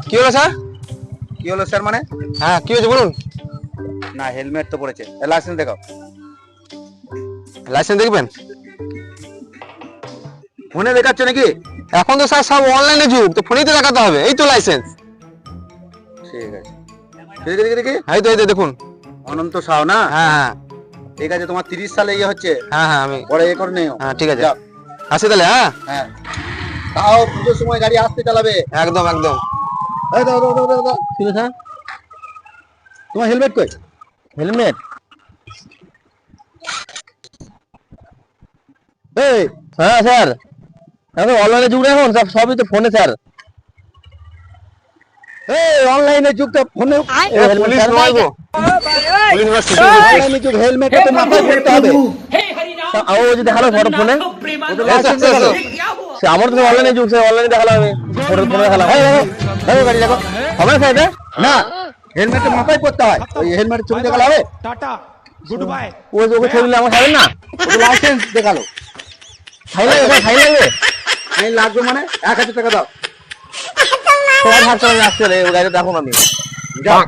কি হলো স্যার? কি হলো স্যার? মানে হ্যাঁ কি হয়েছে বলুন। না, হেলমেট তো পড়েছে। লাইসেন্স দেখাও। লাইসেন্স দেখবেন? ফোনে দেখাচ্ছ নাকি? এখন তো স্যার সব অনলাইনে যুগ, তো ফোনেই তো দেখাতে হবে। এই তো লাইসেন্স। ঠিক আছে, দেখি দেখি দেখি। এই তো দেখুন। অনন্ত সাউ না? হ্যাঁ হ্যাঁ ঠিক আছে, তোমার 30 সালে ইয়ে হচ্ছে। হ্যাঁ হ্যাঁ আমি পরে এ করে নিও। হ্যাঁ ঠিক আছে, যাও। আসি তাহলে। হ্যাঁ হ্যাঁ, তাও পুজোর সময় গাড়ি আসতে চালাবে। একদম একদম। এই দাও দাও দাও দাও দাও। ঠিক আছে। তোমার হেলমেট কই? হেলমেট? এই হ্যাঁ স্যার, এখন অনলাইনে যুগ না, এখন সবই তো ফোনে স্যার। এই অনলাইনের যুগটা ফোনে। পুলিশ নয় গো, পুলিশ নয়, শুটিং করছে। অনলাইনের যুগ, হেলমেট তো মাথায় পড়তে হবে। ও যদি দেখালো ফটো ফোনে, লাইসেন্স দেখালো। সে আমার তো অনলাইনে যুগ, সে অনলাইনে দেখালো হবে, ফোনে দেখালো। এই গাড়ি দেখো। হবে না স্যার এটা? না, হেলমেট মাথায় পড়তে হয়। ওই হেলমেটের ছবি দেখালো হবে? Tata good bye. ওকে ছবি দিলে আমার খাবেন না? লাইসেন্স দেখালো। ফাইন লাগবে স্যার, ফাইন লাগবে। ফাইন লাগবে মানে 1000 টাকা দাও। তোমার হাত চালানো আসছে রে, গাড়িটা দেখুন আমি। যাও।